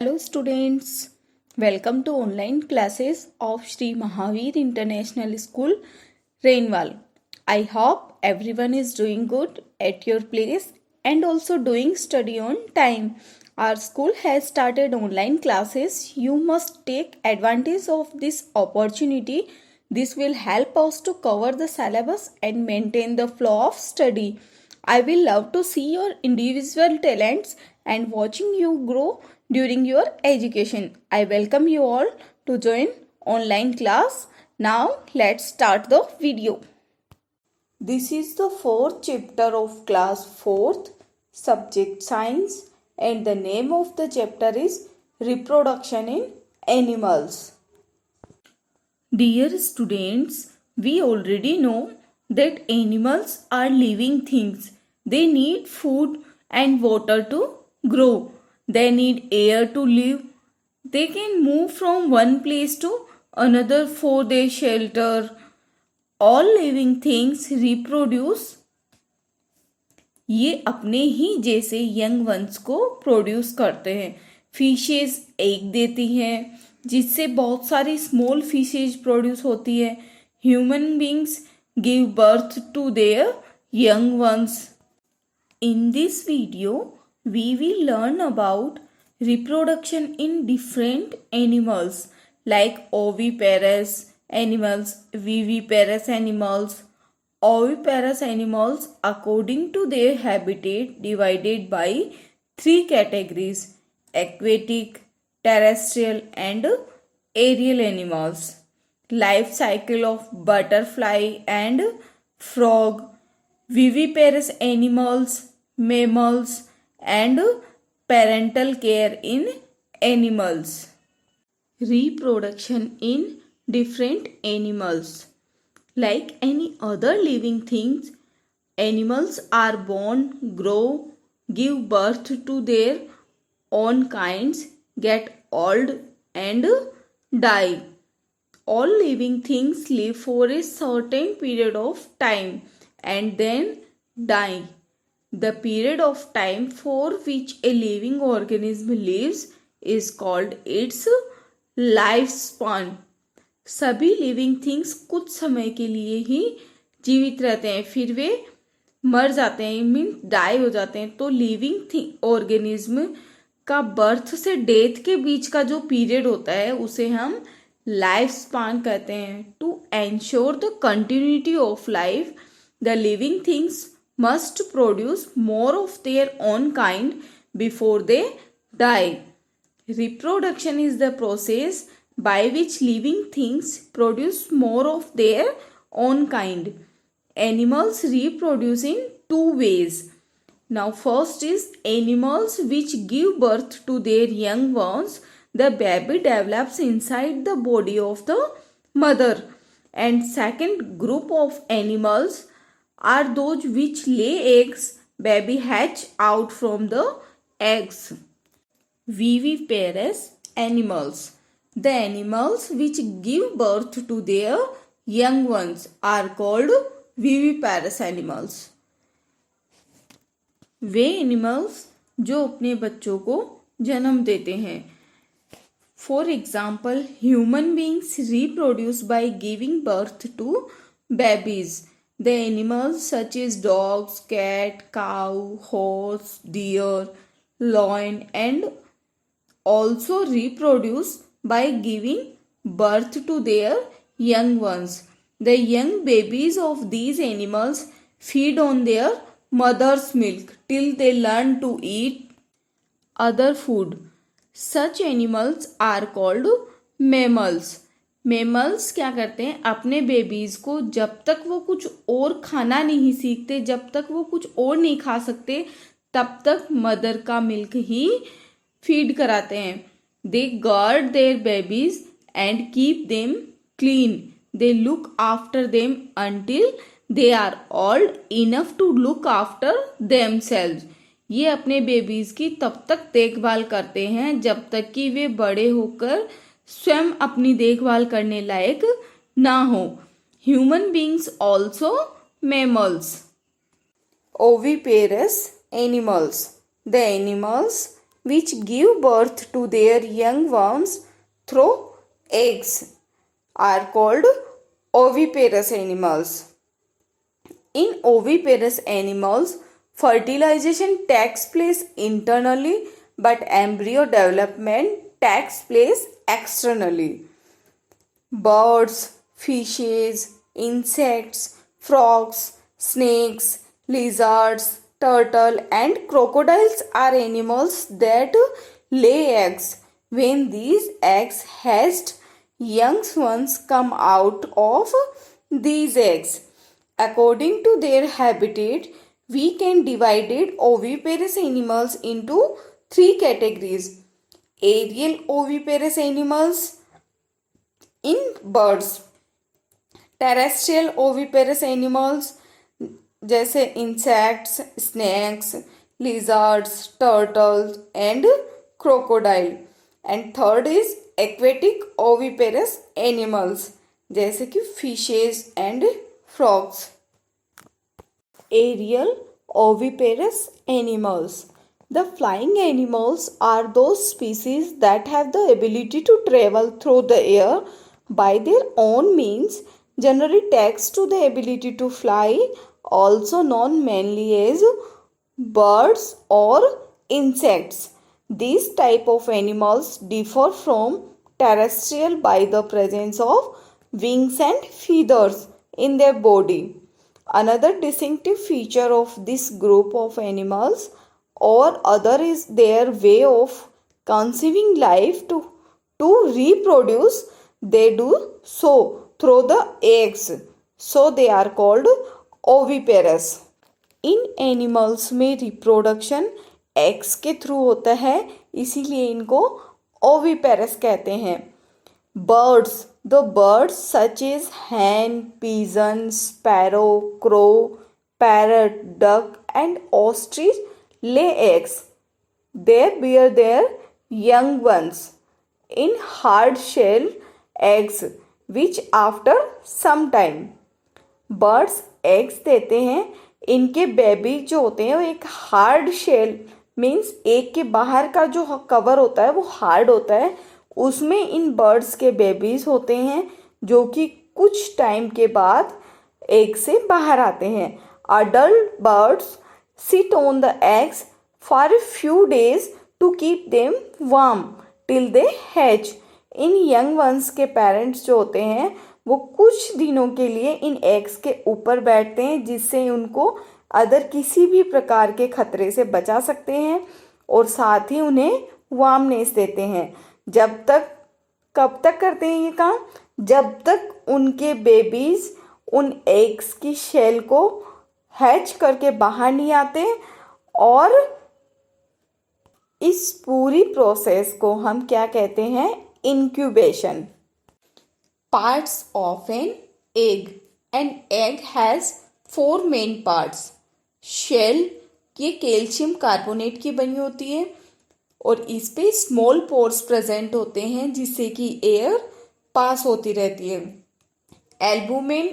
Hello students, welcome to online classes of Sri Mahavir International School, Rainwal. I hope everyone is doing good at your place and also doing study on time. Our school has started online classes. You must take advantage of this opportunity. This will help us to cover the syllabus and maintain the flow of study. I will love to see your individual talents and watching you grow during your education. I welcome you all to join online class. Now let's start the video. This is the fourth chapter of class 4th subject science and the name of the chapter is reproduction in animals. Dear students, we already know that animals are living things. They need food and water to grow. They need air to live. They can move from one place to another for their shelter. All living things reproduce. ये अपने ही जैसे young ones को produce करते हैं. Fishes egg देती हैं जिससे बहुत सारी स्मॉल फिशेज प्रोड्यूस होती है. Human beings give birth to their young ones. In this video, we will learn about reproduction in different animals like oviparous animals, viviparous animals. Oviparous animals, according to their habitat, divided by three categories: aquatic, terrestrial, and aerial animals. Life cycle of butterfly and frog. Viviparous animals, mammals, and parental care in animals. Reproduction in different animals. Like any other living things, animals are born, grow, give birth to their own kinds, get old, and die. All living things live for a certain period of time and then die. The period of time for which a living organism lives is called its lifespan. सभी living things कुछ समय के लिए ही जीवित रहते हैं, फिर वे मर जाते हैं, मीन डाई हो जाते हैं. तो लिविंग ऑर्गेनिज्म का बर्थ से डेथ के बीच का जो पीरियड होता है उसे हम लाइफ स्पान कहते हैं. To ensure the continuity of life, the living things must produce more of their own kind before they die. Reproduction is the process by which living things produce more of their own kind. Animals reproduce in two ways. Now first is animals which give birth to their young ones. The baby develops inside the body of the mother. And second group of animals are those which lay eggs. Baby hatch out from the eggs. Viviparous animals. The animals which give birth to their young ones are called viviparous animals. Way animals जो अपने बच्चों को जन्म देते हैं. For example, human beings reproduce by giving birth to babies. The animals such as dogs, cat, cow, horse, deer, lion and also reproduce by giving birth to their young ones. The young babies of these animals feed on their mother's milk till they learn to eat other food. Such animals are called mammals. Mammals क्या करते हैं, अपने babies को जब तक वो कुछ और खाना नहीं सीखते, जब तक वो कुछ और नहीं खा सकते, तब तक मदर का मिल्क ही फीड कराते हैं. They guard their babies and keep them clean. They look after them until they are old enough to look after themselves. ये अपने बेबीज की तब तक देखभाल करते हैं जब तक कि वे बड़े होकर स्वयं अपनी देखभाल करने लायक ना हो. Human beings also mammals. Oviparous animals. The animals which give birth to their young ones through eggs are called oviparous animals. In oviparous animals, fertilization takes place internally, but embryo development takes place externally. Birds, fishes, insects, frogs, snakes, lizards, turtle and crocodiles are animals that lay eggs. When these eggs hatch, young ones come out of these eggs. According to their habitat, we can divide oviparous animals into three categories. Aerial oviparous animals in birds, terrestrial oviparous animals जैसे insects, snakes, lizards, turtles and crocodile, and third is aquatic oviparous animals जैसे कि fishes and frogs. Aerial oviparous animals. The flying animals are those species that have the ability to travel through the air by their own means, generally thanks to the ability to fly, also known mainly as birds or insects. These type of animals differ from terrestrial by the presence of wings and feathers in their body. Another distinctive feature of this group of animals or other is their way of conceiving life to reproduce. They do so through the eggs, so they are called oviparous. In animals में reproduction eggs के through होता है, इसीलिए इनको oviparous कहते हैं. Birds. The birds such as hen, pigeon, sparrow, crow, parrot, duck and ostrich lay eggs. They bear their young ones in hard-shell eggs which after some time. Birds eggs देते हैं. इनके baby जो होते हैं वो एक हार्ड शेल मीन्स एग के बाहर का जो कवर होता है वो हार्ड होता है, उसमें इन बर्ड्स के बेबीज होते हैं जो कि कुछ टाइम के बाद एग से बाहर आते हैं. Adult birds sit on the eggs for a few days to keep them warm till they hatch. इन यंग वंस के पेरेंट्स जो होते हैं वो कुछ दिनों के लिए इन एग्स के ऊपर बैठते हैं, जिससे उनको अदर किसी भी प्रकार के खतरे से बचा सकते हैं और साथ ही उन्हें वार्मनेस देते हैं. कब तक करते हैं ये काम? जब तक उनके बेबीज उन एग्स की शेल को हैच करके बाहर नहीं आते. और इस पूरी प्रोसेस को हम क्या कहते हैं? Incubation. Parts of an egg. An egg has 4 main parts. Shell ये कैल्शियम कार्बोनेट की बनी होती है और इस पे स्मॉल पोर्स प्रेजेंट होते हैं जिससे कि एयर पास होती रहती है. एल्बुमेन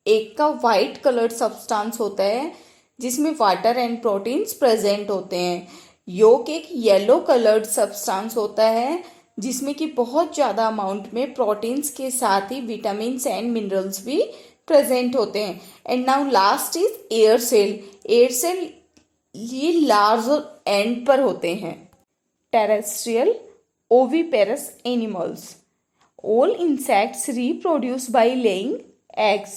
एक का वाइट कलर्ड सब्सटेंस होता है जिसमें वाटर एंड प्रोटीन्स प्रेजेंट होते हैं. योक एक येलो कलर्ड सब्सटेंस होता है जिसमें कि बहुत ज़्यादा अमाउंट में प्रोटीन्स के साथ ही विटामिन्स एंड मिनरल्स भी प्रेजेंट होते हैं. And now last is air cell. Air cell ये लार्ज एंड पर होते हैं. Terrestrial oviparous animals. All insects reproduce by laying eggs.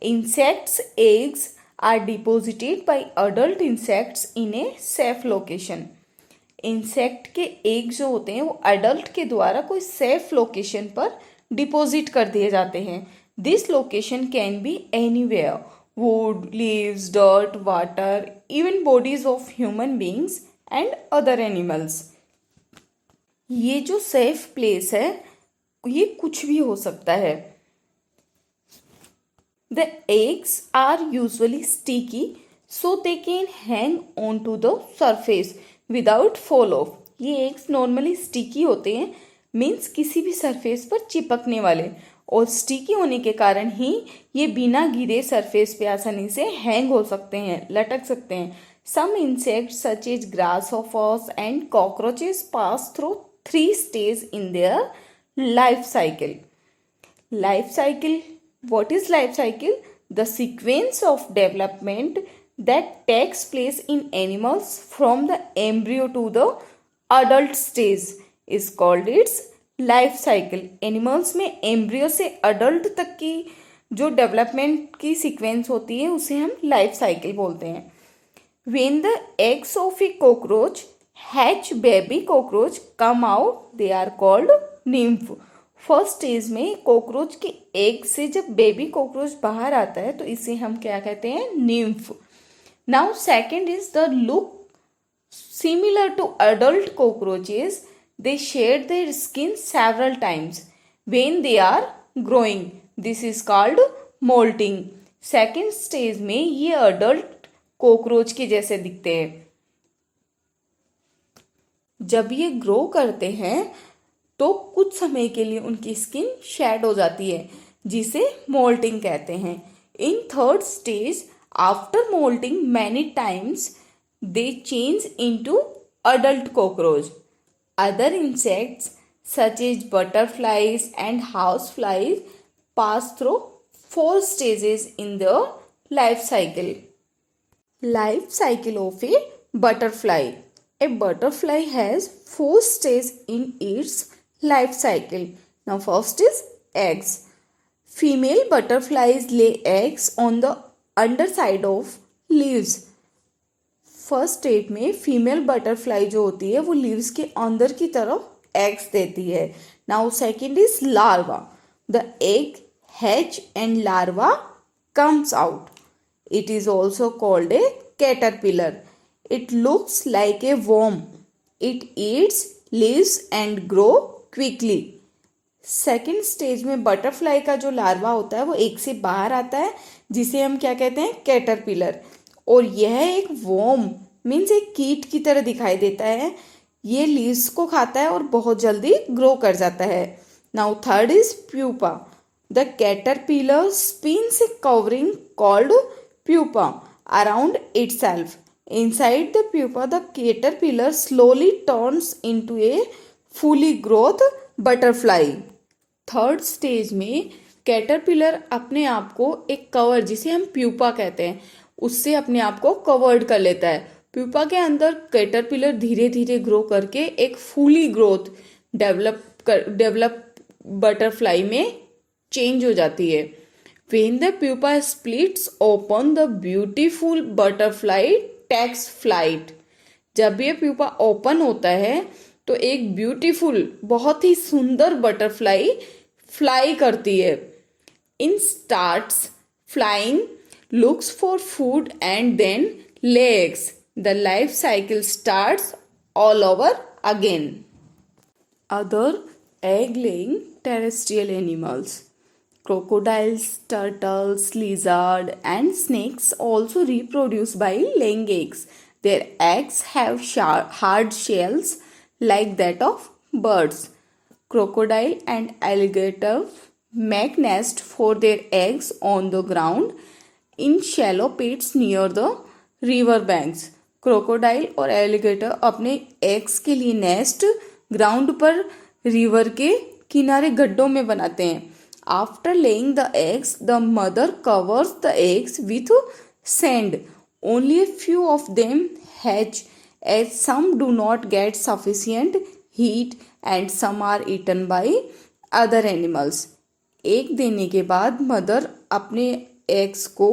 Insects' eggs are deposited by adult insects in a safe location. Insect के egg जो होते हैं वो adult के द्वारा कोई सेफ लोकेशन पर डिपॉजिट कर दिए जाते हैं. This location can be anywhere. Would, leaves, dirt, water, even bodies of human beings and other animals. ये जो सेफ प्लेस है ये कुछ भी हो सकता है. The eggs are usually sticky so they can hang on to the surface without fall off. ये एग्स नॉर्मली स्टिकी होते हैं मीन्स किसी भी सरफेस पर चिपकने वाले, और स्टिकी होने के कारण ही ये बिना गिरे सरफेस पे आसानी से हैंग हो सकते हैं, लटक सकते हैं. Some insects such as grasshoppers and cockroaches pass through 3 stages in their life cycle. Life cycle. What is life cycle? The sequence of development that takes place in animals from the embryo to the adult stage is called its life cycle. Animals में embryo से adult तक की जो development की sequence होती है उसे हम लाइफ साइकिल बोलते हैं. When the eggs of a cockroach hatch baby cockroach come out they are called nymph. First stage में कॉकरोच के एग से जब बेबी कॉकरोच बाहर आता है तो इसे हम क्या कहते हैं? Nymph. Now second is the look similar to adult cockroaches. They shed their skin several times when they are growing. This is called molting. Second stage में ये अडल्ट कॉकरोच के जैसे दिखते हैं. जब ये ग्रो करते हैं तो कुछ समय के लिए उनकी स्किन शेड हो जाती है जिसे मोल्टिंग कहते हैं. In third stage after moulting many times they change into adult cockroach. Other insects such as butterflies and houseflies pass through 4 stages in their life cycle. Life cycle of a butterfly. A butterfly has 4 stages in its life cycle. Now first is eggs. Female butterflies lay eggs on the underside of leaves. First stage में female butterfly जो होती है वो leaves के अंदर की तरफ eggs देती है. Now second is larva. The egg hatch and larva comes out. It is also called a caterpillar. It looks like a worm. It eats leaves and grow quickly. Second stage में butterfly का जो larva होता है वो egg से बाहर आता है जिसे हम क्या कहते हैं? कैटरपिलर. और यह एक वर्म मीन्स एक कीट की तरह दिखाई देता है. ये लीव्स को खाता है और बहुत जल्दी ग्रो कर जाता है. Now third is pupa. The caterpillar spins a covering called pupa around itself. Inside the pupa the caterpillar slowly turns into a fully growth butterfly. Third stage में कैटरपिलर अपने आप को एक कवर जिसे हम प्यूपा कहते हैं उससे अपने आप को कवर्ड कर लेता है. प्यूपा के अंदर कैटरपिलर धीरे धीरे ग्रो करके एक फुली ग्रोथ डेवलप बटरफ्लाई में चेंज हो जाती है. When the pupa splits open the beautiful butterfly takes flight. जब ये प्यूपा ओपन होता है तो एक ब्यूटीफुल बहुत ही सुंदर बटरफ्लाई फ्लाई करती है. In starts flying, looks for food and then lays eggs. The life cycle starts all over again. Other egg-laying terrestrial animals. Crocodiles, turtles, lizards and snakes also reproduce by laying eggs. Their eggs have hard shells like that of birds. Crocodile and alligator make nest for their eggs on the ground in shallow pits near the river banks. Crocodile और alligator अपने eggs के लिए nest ground पर river के किनारे गड्ढों में बनाते हैं. After laying the eggs the mother covers the eggs with sand. Only a few of them hatch as some do not get sufficient heat and some are eaten by other animals. Egg देने के बाद mother अपने eggs को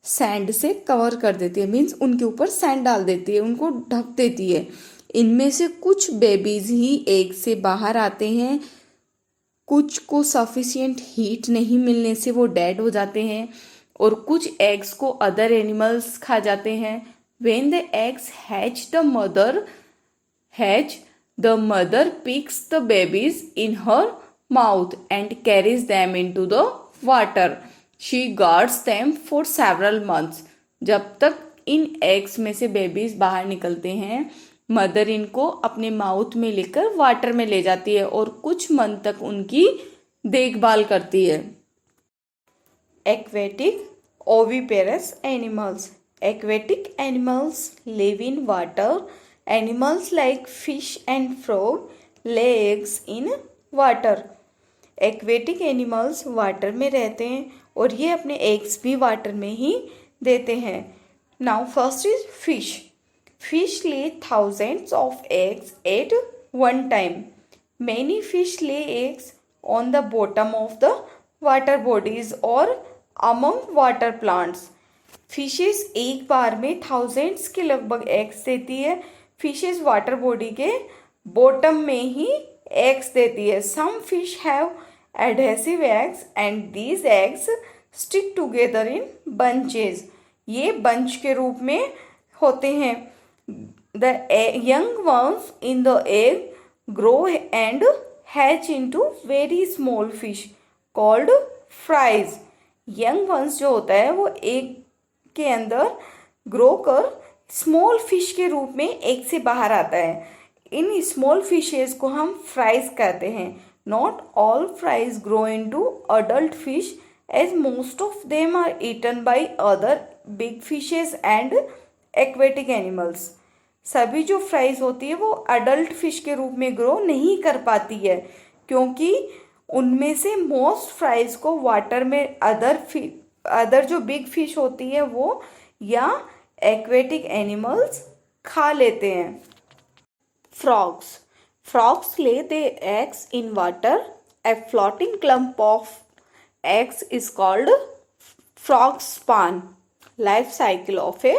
sand से cover कर देती है means उनके ऊपर सैंड डाल देती है, उनको ढक देती है. इनमें से कुछ बेबीज ही एग से बाहर आते हैं, कुछ को सफिशिएंट हीट नहीं मिलने से वो डेड हो जाते हैं और कुछ एग्स को अदर एनिमल्स खा जाते हैं. When the eggs hatch the mother picks the babies in her mouth and carries them into the water. She guards them for several months. जब तक इन एग्स में से बेबीज बाहर निकलते हैं मदर इनको अपने माउथ में लेकर वाटर में ले जाती है और कुछ मंथ तक उनकी देखभाल करती है. Aquatic oviparous animals. Aquatic animals live in water. Animals like fish and frog lay eggs in water. Aquatic animals water में रहते हैं और ये अपने एग्स भी वाटर में ही देते हैं. Now first is fish. Fish ले thousands of eggs at one time. Many fish lay eggs on the bottom of the water bodies or among water plants. Fishes एक बार में थाउजेंड्स के लगभग एग्स देती है. फिशेस वाटर बॉडी के bottom में ही एग्स देती है. Some fish have adhesive eggs and these eggs stick together in bunches. ये बंच के रूप में होते हैं. The young worms in the egg grow and hatch into very small fish called fries. Young ones जो होता है वो एग के अंदर ग्रो कर स्मॉल फिश के रूप में एग से बाहर आता है. इन स्मॉल फिशेस को हम फ्राइज कहते हैं. Not all fries grow into adult fish as most of them are eaten by other big fishes and aquatic animals. सभी जो फ्राइज होती है वो अडल्ट फिश के रूप में ग्रो नहीं कर पाती है क्योंकि उनमें से मोस्ट फ्राइज को वाटर में अदर जो बिग फिश होती है वो या एक्वेटिक एनिमल्स खा लेते हैं. Frogs. Frogs lay their eggs in water. A floating clump of eggs is called frog spawn. Life cycle of a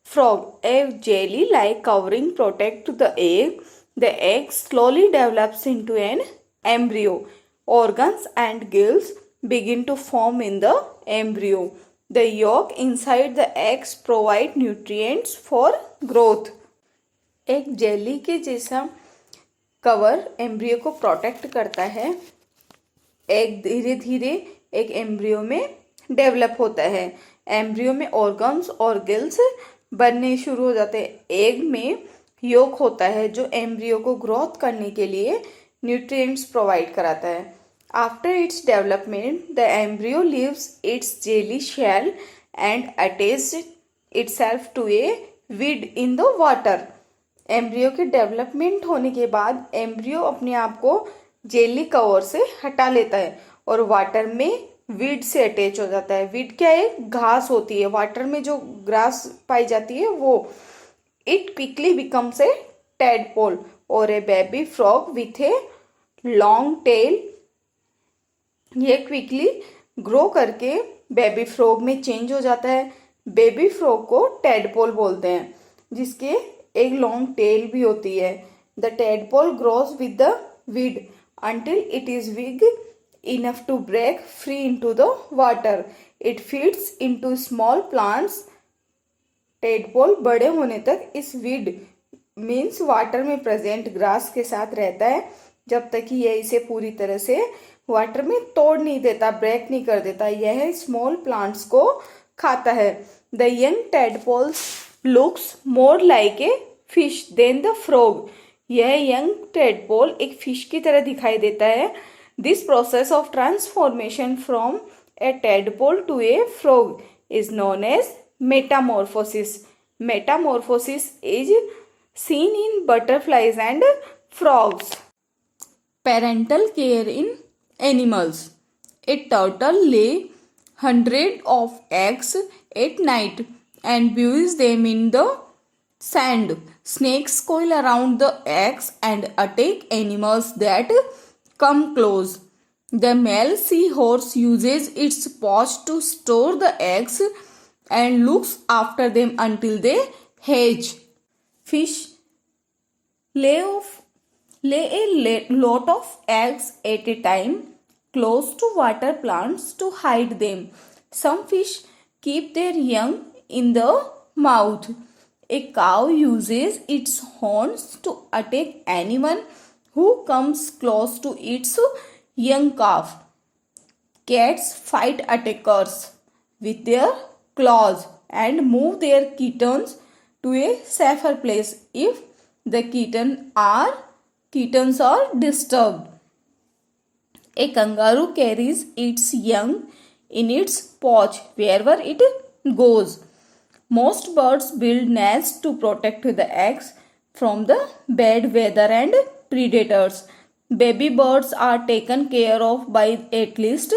frog. A jelly-like covering protects the egg. The egg slowly develops into an embryo. Organs and gills begin to form in the embryo. The yolk inside the eggs provide nutrients for growth. एक jelly के जैसा cover embryo को protect करता है. Egg धीरे धीरे एक embryo में डेवलप होता है. एम्ब्रियो में ऑर्गन्स और गिल्स बनने शुरू हो जाते हैं. एग में योक होता है जो एम्ब्रियो को ग्रोथ करने के लिए न्यूट्रिएंट्स प्रोवाइड कराता है. After its development the embryo leaves its jelly shell and attach itself to a weed in the water. Embryo के डेवलपमेंट होने के बाद एम्ब्रियो अपने आप को जेली कवर से हटा लेता है और वाटर में वीड से अटैच हो जाता है. वीड क्या है? घास होती है. वाटर में जो ग्रास पाई जाती है वो. It quickly becomes a tadpole और a baby frog with a long tail. ये क्विकली ग्रो करके बेबी फ्रॉग में चेंज हो जाता है. बेबी फ्रॉग को टैडपोल बोलते हैं जिसके एक लॉन्ग टेल भी होती है. The tadpole grows with the weed until it is big enough to break free into the water. It feeds into small plants. Tadpole बड़े होने तक इस वीड मीन्स वाटर में प्रेजेंट ग्रास के साथ रहता है जब तक कि यह इसे पूरी तरह से वाटर में तोड़ नहीं देता, ब्रेक नहीं कर देता. यह स्मॉल प्लांट्स को खाता है. The young tadpoles looks more like a fish than the frog. यह यंग टैडपोल एक फिश की तरह दिखाई देता है. This process of transformation from a tadpole to a frog is known as metamorphosis. Metamorphosis is seen in butterflies and frogs. Parental care in animals. A turtle lay 100 of eggs at night and buries them in the sand. Snakes coil around the eggs and attack animals that come close. The male seahorse uses its paws to store the eggs and looks after them until they hatch. Fish lay a lot of eggs at a time close to water plants to hide them. Some fish keep their young in the mouth. A cow uses its horns to attack anyone who comes close to its young calf. Cats fight attackers with their claws and move their kittens to a safer place if the kittens are disturbed. A kangaroo carries its young in its pouch wherever it goes. Most birds build nests to protect the eggs from the bad weather and predators. Baby birds are taken care of by at least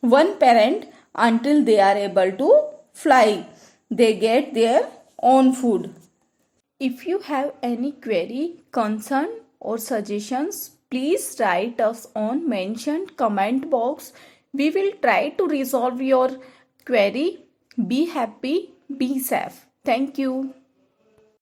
one parent until they are able to fly. They get their own food. If you have any query, concern or suggestions, please write us on mentioned comment box. We will try to resolve your query. Be happy, be safe. Thank you.